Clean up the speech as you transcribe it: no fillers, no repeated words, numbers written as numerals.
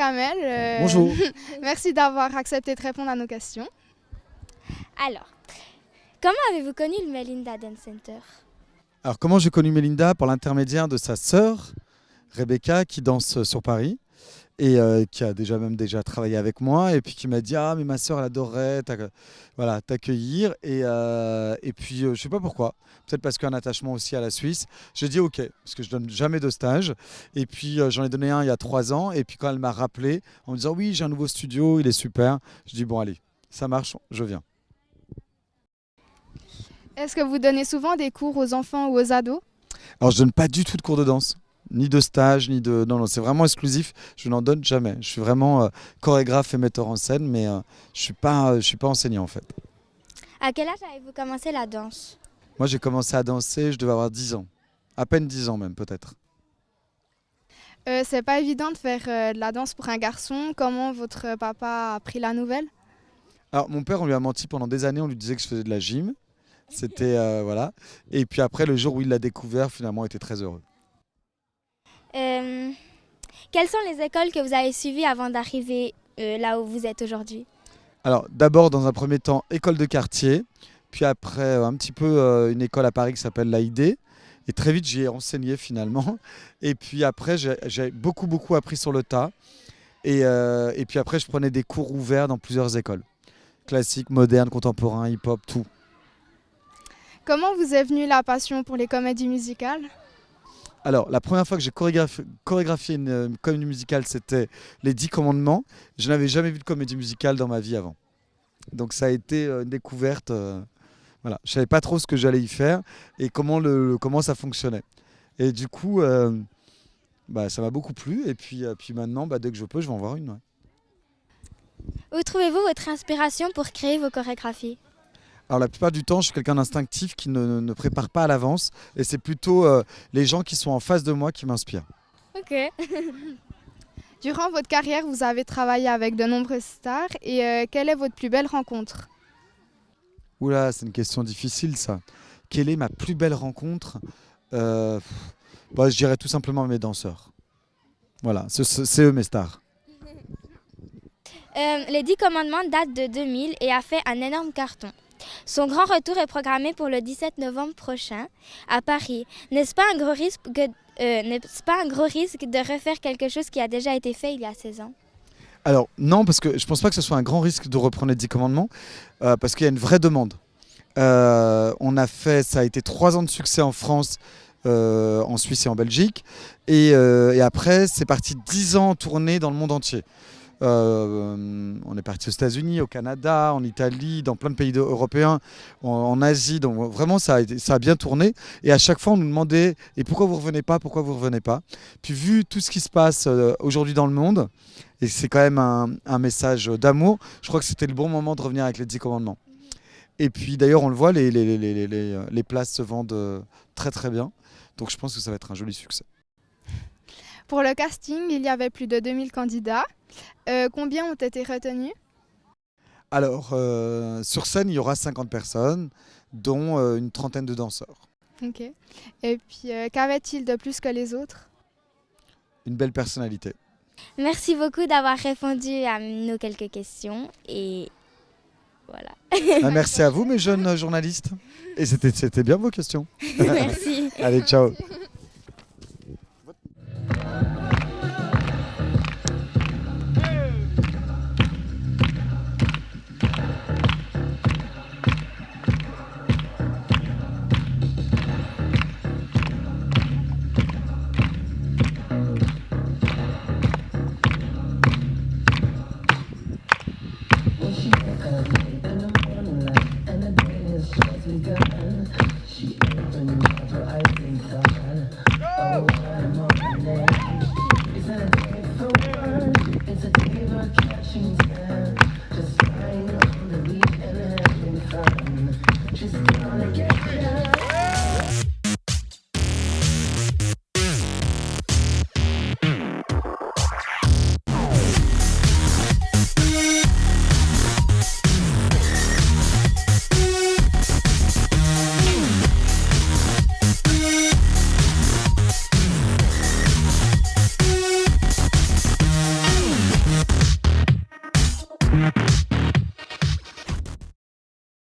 Kamel. Bonjour. Merci d'avoir accepté de répondre à nos questions. Alors, comment avez-vous connu le Melinda Dance Center? Alors comment j'ai connu Melinda? Par l'intermédiaire de sa sœur, Rebecca, qui danse sur Paris et qui a déjà travaillé avec moi et puis qui m'a dit ah mais ma sœur elle adorerait t'accueillir et puis je sais pas pourquoi, peut-être parce qu'un attachement aussi à la Suisse, j'ai dit ok parce que je donne jamais de stage et puis j'en ai donné un il y a 3 ans et puis quand elle m'a rappelé en me disant oui j'ai un nouveau studio, il est super, je dis bon allez ça marche, je viens. Est-ce que vous donnez souvent des cours aux enfants ou aux ados? Alors je donne pas du tout de cours de danse, ni de stage, ni de... Non, c'est vraiment exclusif, je n'en donne jamais. Je suis vraiment chorégraphe et metteur en scène, mais je suis pas enseignant en fait. À quel âge avez-vous commencé la danse? Moi j'ai commencé à danser, je devais avoir 10 ans. À peine 10 ans même peut-être. C'est pas évident de faire de la danse pour un garçon. Comment votre papa a pris la nouvelle? Alors mon père on lui a menti pendant des années, on lui disait que je faisais de la gym. C'était... voilà. Et puis après le jour où il l'a découvert, finalement il était très heureux. Quelles sont les écoles que vous avez suivies avant d'arriver là où vous êtes aujourd'hui? Alors d'abord dans un premier temps école de quartier, puis après un petit peu une école à Paris qui s'appelle l'AID. Et très vite j'y ai enseigné finalement. Et puis après j'ai beaucoup appris sur le tas. Et puis après je prenais des cours ouverts dans plusieurs écoles. Classique, moderne, contemporain, hip-hop, tout. Comment vous est venue la passion pour les comédies musicales? Alors, la première fois que j'ai chorégraphié une comédie musicale, c'était Les 10 Commandements. Je n'avais jamais vu de comédie musicale dans ma vie avant. Donc ça a été une découverte. Voilà. Je ne savais pas trop ce que j'allais y faire et comment ça fonctionnait. Et du coup, ça m'a beaucoup plu. Et puis maintenant, dès que je peux, je vais en voir une. Ouais. Où trouvez-vous votre inspiration pour créer vos chorégraphies? Alors la plupart du temps, je suis quelqu'un d'instinctif qui ne prépare pas à l'avance. Et c'est plutôt les gens qui sont en face de moi qui m'inspirent. Ok. Durant votre carrière, vous avez travaillé avec de nombreuses stars. Et quelle est votre plus belle rencontre? Oula, c'est une question difficile ça. Quelle est ma plus belle rencontre? Je dirais tout simplement mes danseurs. Voilà, c'est eux mes stars. Les 10 commandements datent de 2000 et a fait un énorme carton. Son grand retour est programmé pour le 17 novembre prochain à Paris. N'est-ce pas un gros risque de refaire quelque chose qui a déjà été fait il y a 16 ans? Alors non, parce que je ne pense pas que ce soit un grand risque de reprendre les 10 commandements, parce qu'il y a une vraie demande. Ça a été 3 ans de succès en France, en Suisse et en Belgique. Et après, c'est parti 10 ans en tournée dans le monde entier. On est parti aux États-Unis, au Canada, en Italie, dans plein de pays européens, en Asie. Donc vraiment, ça a bien tourné. Et à chaque fois, on nous demandait et pourquoi vous revenez pas, pourquoi vous revenez pas. Puis vu tout ce qui se passe aujourd'hui dans le monde, et c'est quand même un message d'amour, je crois que c'était le bon moment de revenir avec les 10 commandements. Et puis d'ailleurs, on le voit, les places se vendent très très bien. Donc je pense que ça va être un joli succès. Pour le casting, il y avait plus de 2000 candidats. Combien ont été retenus? Alors, sur scène, il y aura 50 personnes, dont une trentaine de danseurs. Ok. Et puis, qu'avait-il de plus que les autres? Une belle personnalité. Merci beaucoup d'avoir répondu à nos quelques questions et voilà. Merci à vous, mes jeunes journalistes. Et c'était bien vos questions. Merci. Allez, ciao.